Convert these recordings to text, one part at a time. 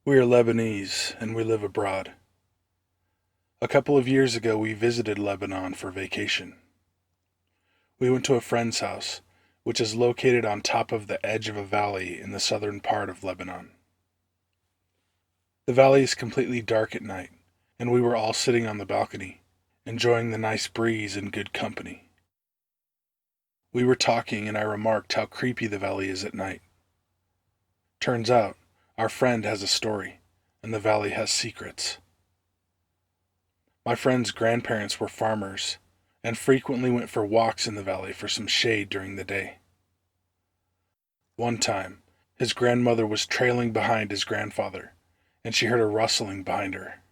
We are Lebanese, and we live abroad. A couple of years ago, we visited Lebanon for vacation. We went to a friend's house, which is located on top of the edge of a valley in the southern part of Lebanon. The valley is completely dark at night, and we were all sitting on the balcony, enjoying the nice breeze and good company. We were talking, and I remarked how creepy the valley is at night. Turns out, our friend has a story, and the valley has secrets. My friend's grandparents were farmers, and frequently went for walks in the valley for some shade during the day. One time, his grandmother was trailing behind his grandfather, and she heard a rustling behind her.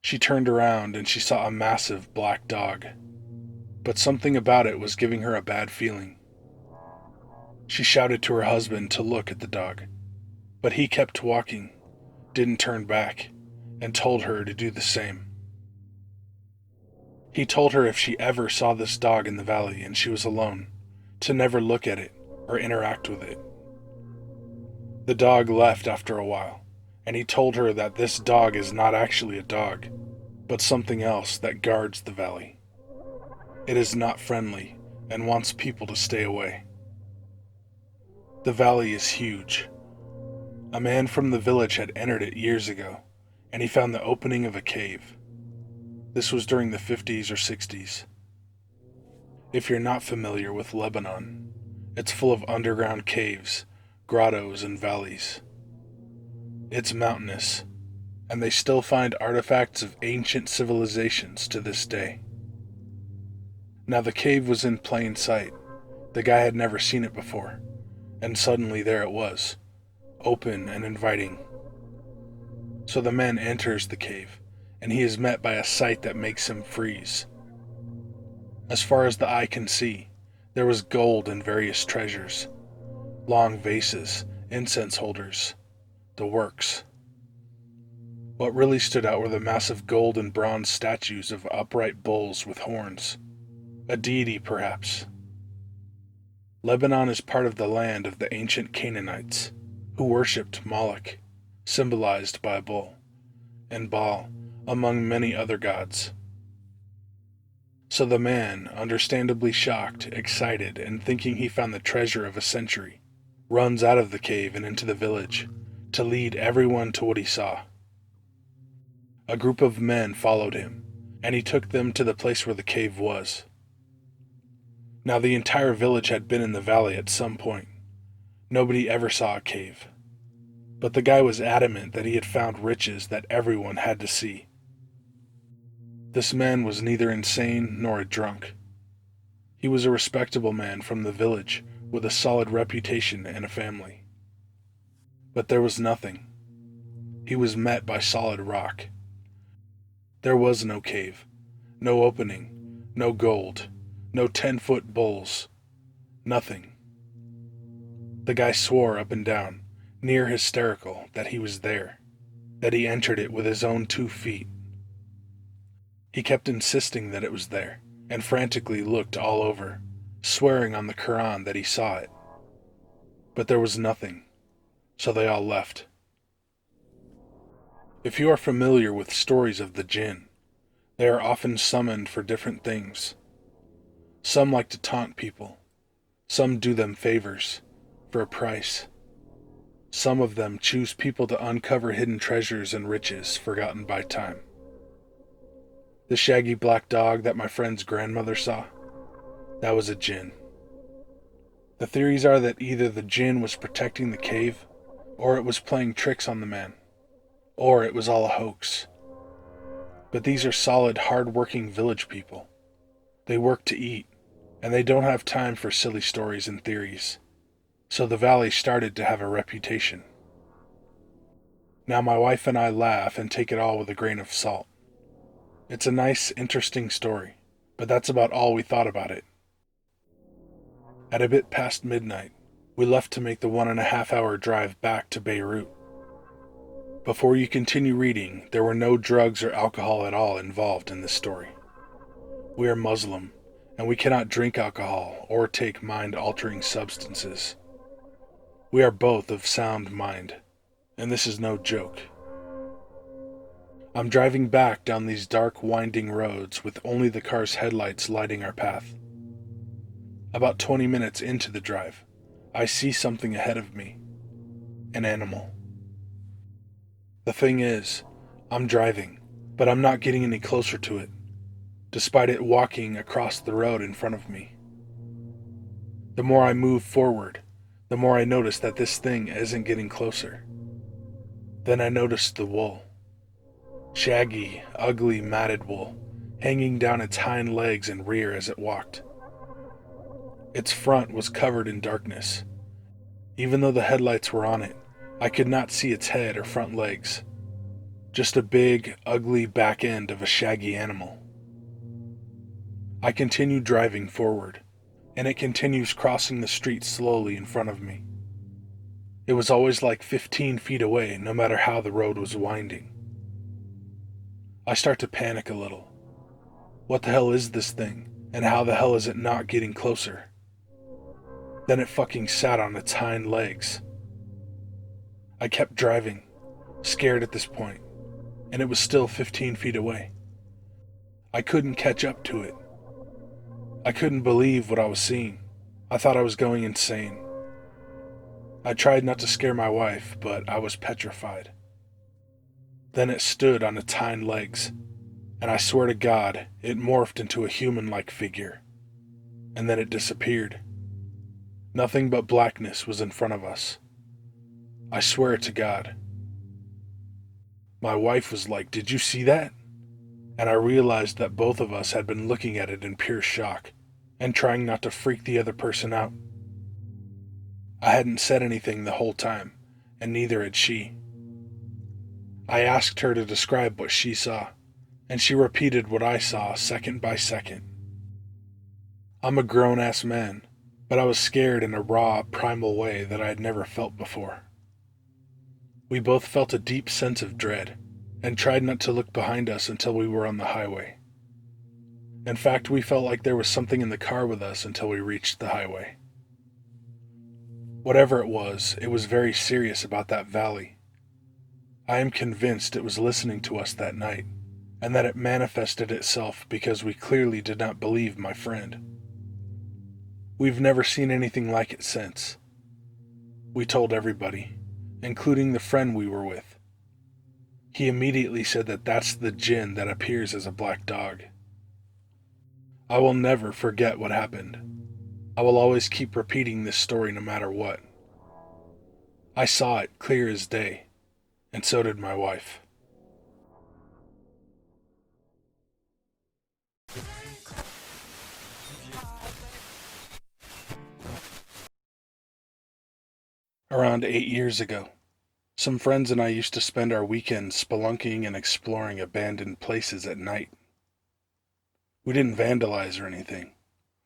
She turned around and she saw a massive black dog, but something about it was giving her a bad feeling. She shouted to her husband to look at the dog, but he kept walking, didn't turn back, and told her to do the same. He told her if she ever saw this dog in the valley and she was alone, to never look at it or interact with it. The dog left after a while, and he told her that this dog is not actually a dog, but something else that guards the valley. It is not friendly and wants people to stay away. The valley is huge. A man from the village had entered it years ago, and he found the opening of a cave. This was during the 50s or 60s. If you're not familiar with Lebanon, it's full of underground caves, grottos, and valleys. It's mountainous, and they still find artifacts of ancient civilizations to this day. Now the cave was in plain sight. The guy had never seen it before, and suddenly there it was, open and inviting. So the man enters the cave, and he is met by a sight that makes him freeze. As far as the eye can see, there was gold and various treasures, long vases, incense holders, the works. What really stood out were the massive gold and bronze statues of upright bulls with horns, a deity perhaps. Lebanon is part of the land of the ancient Canaanites, who worshipped Moloch, symbolized by a bull, and Baal, among many other gods. So the man, understandably shocked, excited, and thinking he found the treasure of a century, runs out of the cave and into the village to lead everyone to what he saw. A group of men followed him, and he took them to the place where the cave was. Now the entire village had been in the valley at some point. Nobody ever saw a cave. But the guy was adamant that he had found riches that everyone had to see. This man was neither insane nor a drunk. He was a respectable man from the village with a solid reputation and a family. But there was nothing. He was met by solid rock. There was no cave, no opening, no gold, no 10-foot bulls, nothing. The guy swore up and down, near hysterical, that he was there, that he entered it with his own 2 feet. He kept insisting that it was there, and frantically looked all over, swearing on the Quran that he saw it. But there was nothing, so they all left. If you are familiar with stories of the jinn, they are often summoned for different things. Some like to taunt people. Some do them favors, for a price. Some of them choose people to uncover hidden treasures and riches forgotten by time. The shaggy black dog that my friend's grandmother saw, that was a jinn. The theories are that either the jinn was protecting the cave, or it was playing tricks on the man, or it was all a hoax. But these are solid, hard-working village people. They work to eat, and they don't have time for silly stories and theories. So the valley started to have a reputation. Now my wife and I laugh and take it all with a grain of salt. It's a nice, interesting story, but that's about all we thought about it. At a bit past midnight, we left to make the 1.5-hour drive back to Beirut. Before you continue reading, there were no drugs or alcohol at all involved in this story. We are Muslim, and we cannot drink alcohol or take mind-altering substances. We are both of sound mind, and this is no joke. I'm driving back down these dark, winding roads with only the car's headlights lighting our path. About 20 minutes into the drive, I see something ahead of me. An animal. The thing is, I'm driving, but I'm not getting any closer to it, despite it walking across the road in front of me. The more I move forward, the more I notice that this thing isn't getting closer. Then I noticed the wool. Shaggy, ugly, matted wool, hanging down its hind legs and rear as it walked. Its front was covered in darkness. Even though the headlights were on it, I could not see its head or front legs. Just a big, ugly back end of a shaggy animal. I continue driving forward, and it continues crossing the street slowly in front of me. It was always like 15 feet away, no matter how the road was winding. I start to panic a little. What the hell is this thing, and how the hell is it not getting closer? Then it fucking sat on its hind legs. I kept driving, scared at this point, and it was still 15 feet away. I couldn't catch up to it. I couldn't believe what I was seeing. I thought I was going insane. I tried not to scare my wife, but I was petrified. Then it stood on its hind legs, and I swear to God, it morphed into a human-like figure. And then it disappeared. Nothing but blackness was in front of us. I swear it to God. My wife was like, "Did you see that?" And I realized that both of us had been looking at it in pure shock and trying not to freak the other person out. I hadn't said anything the whole time, and neither had she. I asked her to describe what she saw, and she repeated what I saw second by second. I'm a grown-ass man, but I was scared in a raw, primal way that I had never felt before. We both felt a deep sense of dread, and tried not to look behind us until we were on the highway. In fact, we felt like there was something in the car with us until we reached the highway. Whatever it was very serious about that valley. I am convinced it was listening to us that night, and that it manifested itself because we clearly did not believe my friend. We've never seen anything like it since. We told everybody, including the friend we were with. He immediately said that that's the djinn that appears as a black dog. I will never forget what happened. I will always keep repeating this story no matter what. I saw it clear as day, and so did my wife. Around 8 years ago, some friends and I used to spend our weekends spelunking and exploring abandoned places at night. We didn't vandalize or anything.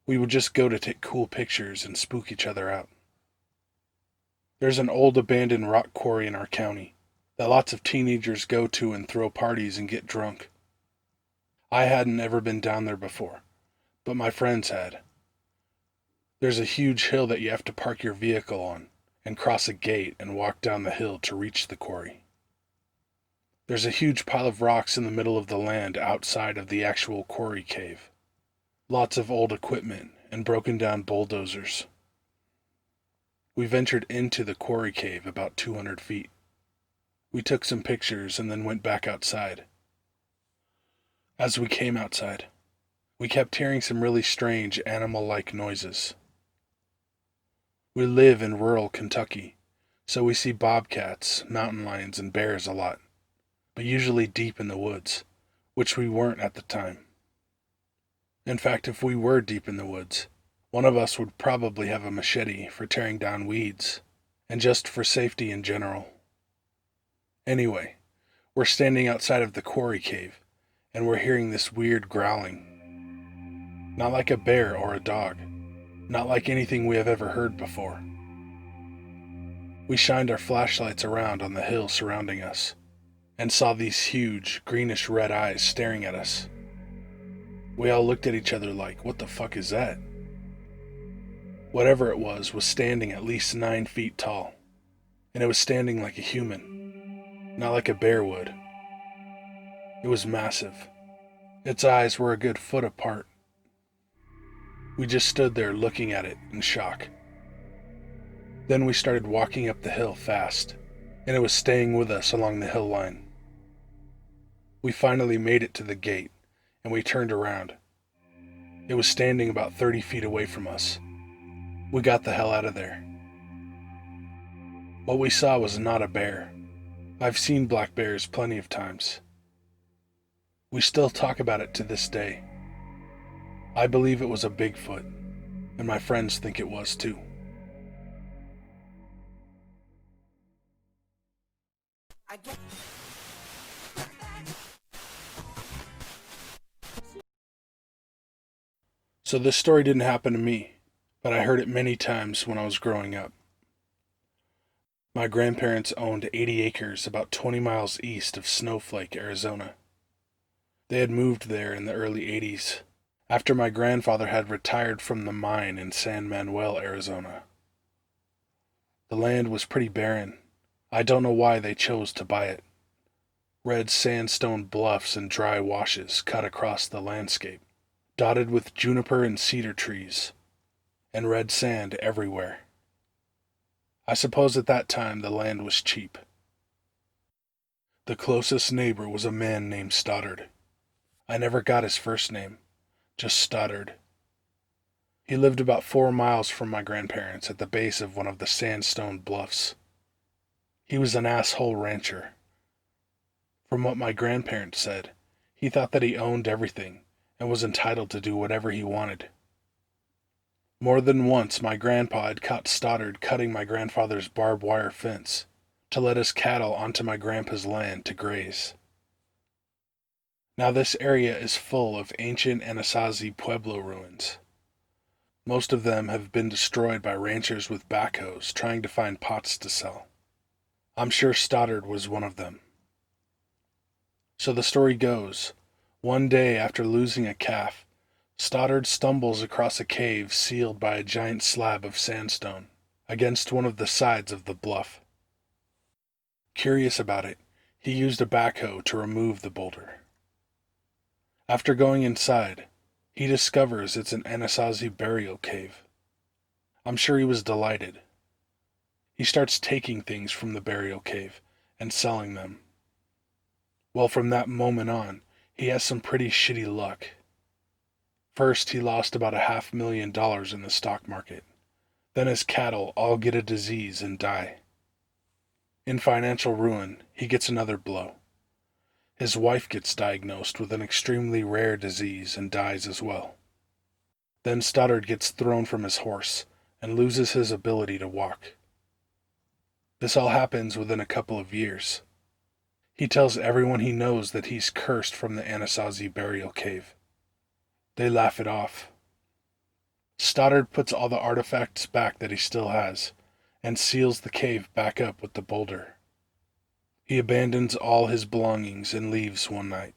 We would just go to take cool pictures and spook each other out. There's an old abandoned rock quarry in our county that lots of teenagers go to and throw parties and get drunk. I hadn't ever been down there before, but my friends had. There's a huge hill that you have to park your vehicle on and cross a gate and walk down the hill to reach the quarry. There's a huge pile of rocks in the middle of the land outside of the actual quarry cave. Lots of old equipment and broken down bulldozers. We ventured into the quarry cave about 200 feet. We took some pictures and then went back outside. As we came outside, we kept hearing some really strange animal-like noises. We live in rural Kentucky, so we see bobcats, mountain lions, and bears a lot, but usually deep in the woods, which we weren't at the time. In fact, if we were deep in the woods, one of us would probably have a machete for tearing down weeds, and just for safety in general. Anyway, we're standing outside of the quarry cave, and we're hearing this weird growling. Not like a bear or a dog. Not like anything we have ever heard before. We shined our flashlights around on the hill surrounding us, and saw these huge, greenish-red eyes staring at us. We all looked at each other like, what the fuck is that? Whatever it was standing at least 9 feet tall, and it was standing like a human. not like a bear would. It was massive. Its eyes were a good foot apart. We just stood there looking at it in shock. Then we started walking up the hill fast, and it was staying with us along the hill line. We finally made it to the gate, and we turned around. It was standing about 30 feet away from us. We got the hell out of there. What we saw was not a bear. I've seen black bears plenty of times. We still talk about it to this day. I believe it was a Bigfoot, and my friends think it was too. So this story didn't happen to me, but I heard it many times when I was growing up. My grandparents owned 80 acres about 20 miles east of Snowflake, Arizona. They had moved there in the early 80s, after my grandfather had retired from the mine in San Manuel, Arizona. The land was pretty barren. I don't know why they chose to buy it. Red sandstone bluffs and dry washes cut across the landscape, dotted with juniper and cedar trees, and red sand everywhere. I suppose at that time the land was cheap. The closest neighbor was a man named Stoddard. I never got his first name, just Stoddard. He lived about 4 miles from my grandparents at the base of one of the sandstone bluffs. He was an asshole rancher. From what my grandparents said, he thought that he owned everything and was entitled to do whatever he wanted. More than once my grandpa had caught Stoddard cutting my grandfather's barbed wire fence to let his cattle onto my grandpa's land to graze. Now this area is full of ancient Anasazi Pueblo ruins. Most of them have been destroyed by ranchers with backhoes trying to find pots to sell. I'm sure Stoddard was one of them. So the story goes, one day after losing a calf, Stoddard stumbles across a cave sealed by a giant slab of sandstone against one of the sides of the bluff. Curious about it, he used a backhoe to remove the boulder. After going inside, he discovers it's an Anasazi burial cave. I'm sure he was delighted. He starts taking things from the burial cave and selling them. Well, from that moment on, he has some pretty shitty luck. First, he lost about $500,000 in the stock market. Then his cattle all get a disease and die. In financial ruin, he gets another blow. His wife gets diagnosed with an extremely rare disease and dies as well. Then Stoddard gets thrown from his horse and loses his ability to walk. This all happens within a couple of years. He tells everyone he knows that he's cursed from the Anasazi burial cave. They laugh it off. Stoddard puts all the artifacts back that he still has, and seals the cave back up with the boulder. He abandons all his belongings and leaves one night.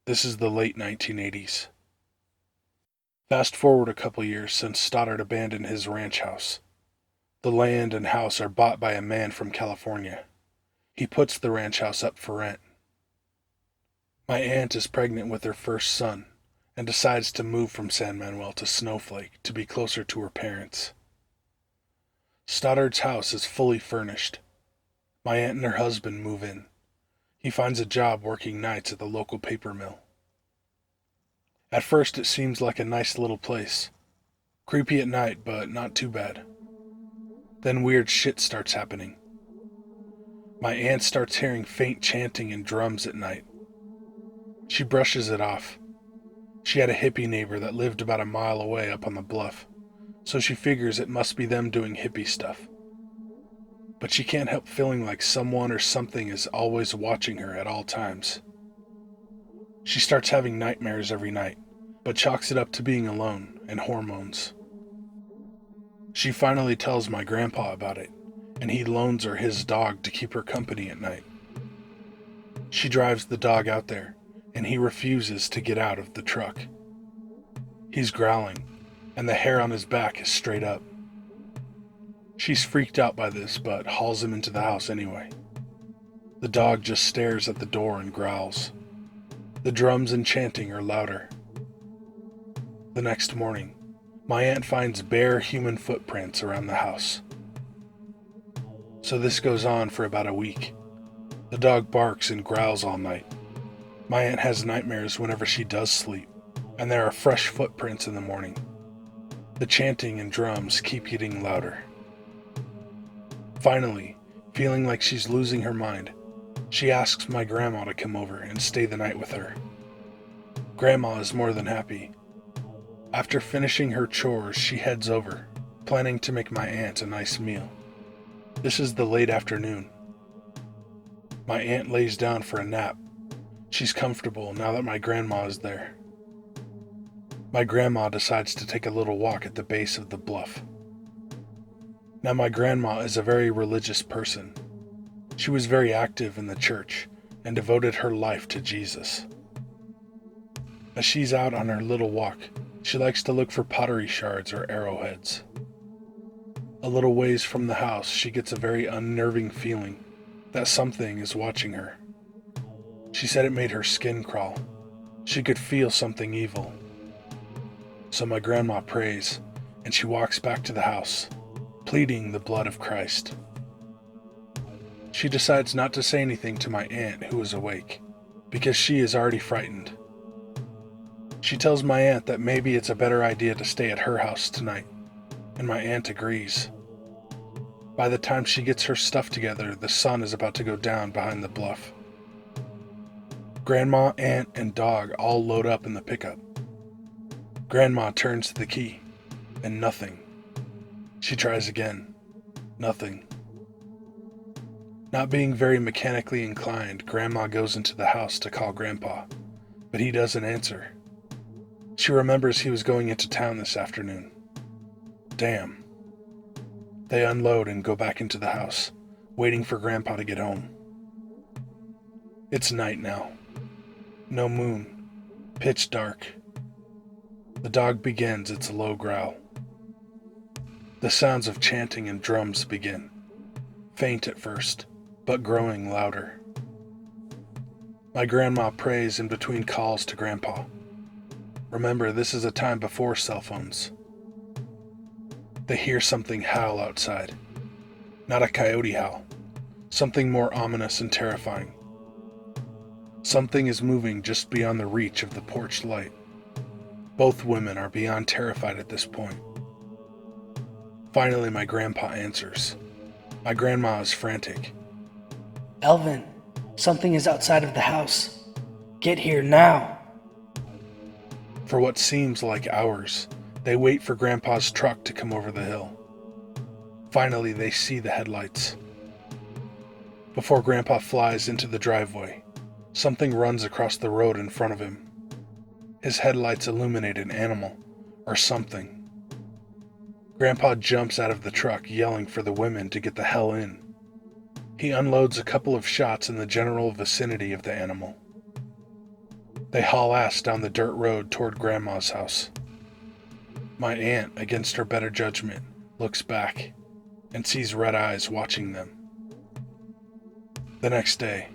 This is the late 1980s. Fast forward a couple years since Stoddard abandoned his ranch house. The land and house are bought by a man from California. He puts the ranch house up for rent. My aunt is pregnant with her first son and decides to move from San Manuel to Snowflake to be closer to her parents. Stoddard's house is fully furnished. My aunt and her husband move in. He finds a job working nights at the local paper mill. At first it seems like a nice little place. Creepy at night, but not too bad. Then weird shit starts happening. My aunt starts hearing faint chanting and drums at night. She brushes it off. She had a hippie neighbor that lived about a mile away up on the bluff, so she figures it must be them doing hippie stuff. But she can't help feeling like someone or something is always watching her at all times. She starts having nightmares every night, but chalks it up to being alone and hormones. She finally tells my grandpa about it, and he loans her his dog to keep her company at night. She drives the dog out there, and he refuses to get out of the truck. He's growling, and the hair on his back is straight up. She's freaked out by this, but hauls him into the house anyway. The dog just stares at the door and growls. The drums and chanting are louder. The next morning, my aunt finds bare human footprints around the house. So this goes on for about a week. The dog barks and growls all night. My aunt has nightmares whenever she does sleep, and there are fresh footprints in the morning. The chanting and drums keep getting louder. Finally, feeling like she's losing her mind, she asks my grandma to come over and stay the night with her. Grandma is more than happy. After finishing her chores, she heads over, planning to make my aunt a nice meal. This is the late afternoon. My aunt lays down for a nap. She's comfortable now that my grandma is there. My grandma decides to take a little walk at the base of the bluff. Now my grandma is a very religious person. She was very active in the church and devoted her life to Jesus. As she's out on her little walk, she likes to look for pottery shards or arrowheads. A little ways from the house, she gets a very unnerving feeling that something is watching her. She said it made her skin crawl. She could feel something evil. So my grandma prays, and she walks back to the house, pleading the blood of Christ. She decides not to say anything to my aunt, who is awake, because she is already frightened. She tells my aunt that maybe it's a better idea to stay at her house tonight, and my aunt agrees. By the time she gets her stuff together, the sun is about to go down behind the bluff. Grandma, aunt, and dog all load up in the pickup. Grandma turns the key, and nothing. She tries again. Nothing. Not being very mechanically inclined, Grandma goes into the house to call Grandpa, but he doesn't answer. She remembers he was going into town this afternoon. Damn. They unload and go back into the house, waiting for Grandpa to get home. It's night now. No moon. Pitch dark. The dog begins its low growl. The sounds of chanting and drums begin, faint at first, but growing louder. My grandma prays in between calls to Grandpa. Remember, this is a time before cell phones. They hear something howl outside. Not a coyote howl. Something more ominous and terrifying. Something is moving just beyond the reach of the porch light. Both women are beyond terrified at this point. Finally, my grandpa answers. My grandma is frantic. Elvin, something is outside of the house. Get here now. For what seems like hours, they wait for Grandpa's truck to come over the hill. Finally, they see the headlights. Before Grandpa flies into the driveway, something runs across the road in front of him. His headlights illuminate an animal, or something. Grandpa jumps out of the truck, yelling for the women to get the hell in. He unloads a couple of shots in the general vicinity of the animal. They haul ass down the dirt road toward Grandma's house. My aunt, against her better judgment, looks back and sees red eyes watching them. The next day,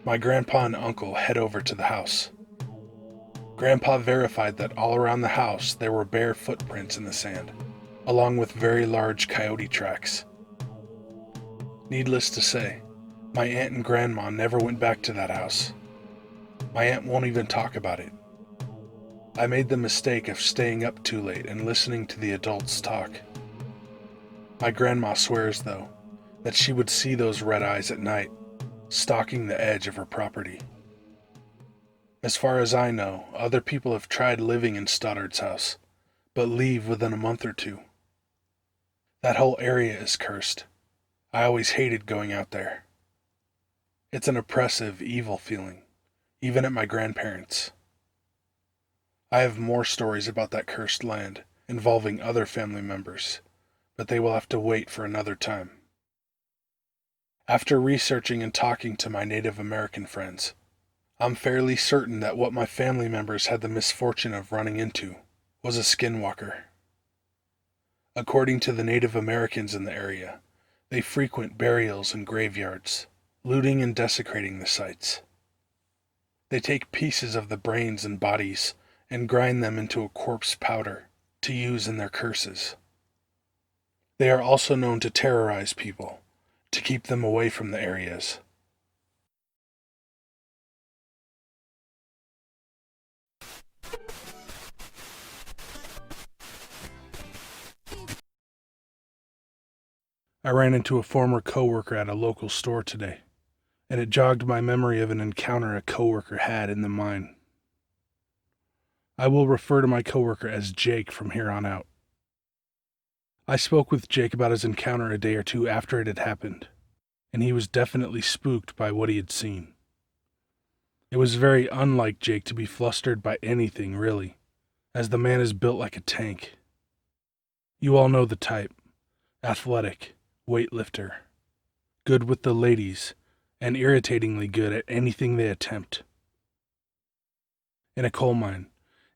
my grandpa and uncle head over to the house. Grandpa verified that all around the house there were bare footprints in the sand, along with very large coyote tracks. Needless to say, my aunt and grandma never went back to that house. My aunt won't even talk about it. I made the mistake of staying up too late and listening to the adults talk. My grandma swears, though, that she would see those red eyes at night, stalking the edge of her property. As far as I know, other people have tried living in Stoddard's house, but leave within a month or two. That whole area is cursed. I always hated going out there. It's an oppressive, evil feeling, even at my grandparents'. I have more stories about that cursed land, involving other family members, but they will have to wait for another time. After researching and talking to my Native American friends, I'm fairly certain that what my family members had the misfortune of running into was a skinwalker. According to the Native Americans in the area, they frequent burials and graveyards, looting and desecrating the sites. They take pieces of the brains and bodies and grind them into a corpse powder to use in their curses. They are also known to terrorize people, to keep them away from the areas. I ran into a former coworker at a local store today, and it jogged my memory of an encounter a coworker had in the mine. I will refer to my coworker as Jake from here on out. I spoke with Jake about his encounter a day or two after it had happened, and he was definitely spooked by what he had seen. It was very unlike Jake to be flustered by anything, really, as the man is built like a tank. You all know the type: athletic, weightlifter, good with the ladies, and irritatingly good at anything they attempt. In a coal mine,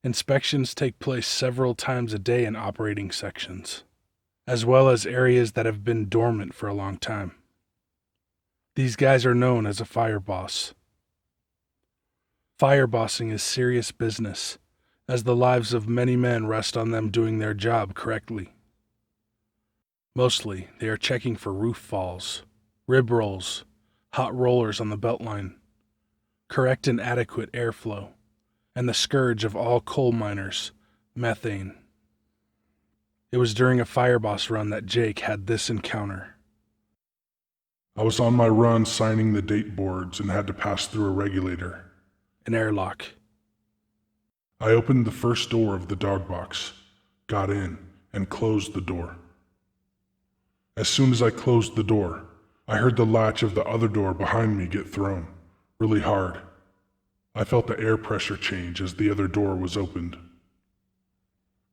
inspections take place several times a day in operating sections, as well as areas that have been dormant for a long time. These guys are known as a fire boss. Fire bossing is serious business, as the lives of many men rest on them doing their job correctly. Mostly, they are checking for roof falls, rib rolls, hot rollers on the beltline, correct and adequate airflow, and the scourge of all coal miners, methane. It was during a fireboss run that Jake had this encounter. I was on my run signing the date boards and had to pass through a regulator. An airlock. I opened the first door of the dog box, got in, and closed the door. As soon as I closed the door, I heard the latch of the other door behind me get thrown, really hard. I felt the air pressure change as the other door was opened.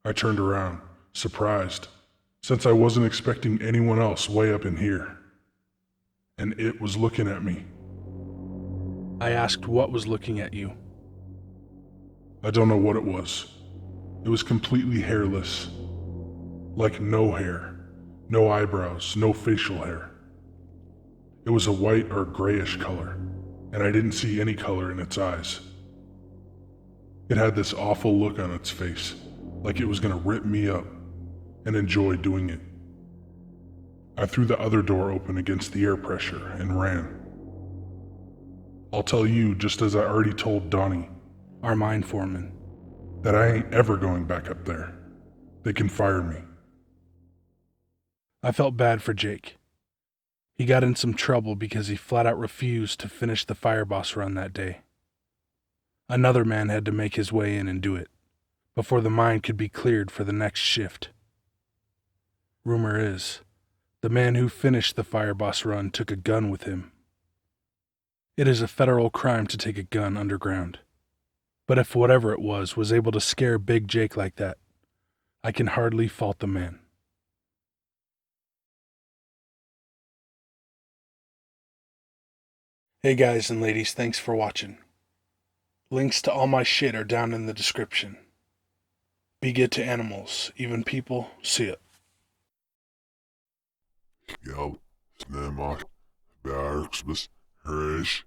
I turned around, surprised, since I wasn't expecting anyone else way up in here. And it was looking at me. I asked what was looking at you. I don't know what it was. It was completely hairless. Like no hair, no eyebrows, no facial hair. It was a white or grayish color, and I didn't see any color in its eyes. It had this awful look on its face, like it was gonna rip me up, and enjoy doing it. I threw the other door open against the air pressure and ran. I'll tell you, just as I already told Donnie, Our mine foreman, that I ain't ever going back up there. They can fire me. I felt bad for Jake. He got in some trouble because he flat out refused to finish the fireboss run that day. Another man had to make his way in and do it, before the mine could be cleared for the next shift. Rumor is, the man who finished the fireboss run took a gun with him. It is a federal crime to take a gun underground. But if whatever it was able to scare Big Jake like that, I can hardly fault the man. Hey guys and ladies, thanks for watching. Links to all my shit are down in the description. Be good to animals, even people. See ya. Scout, Snammock, Barksbus, Herish,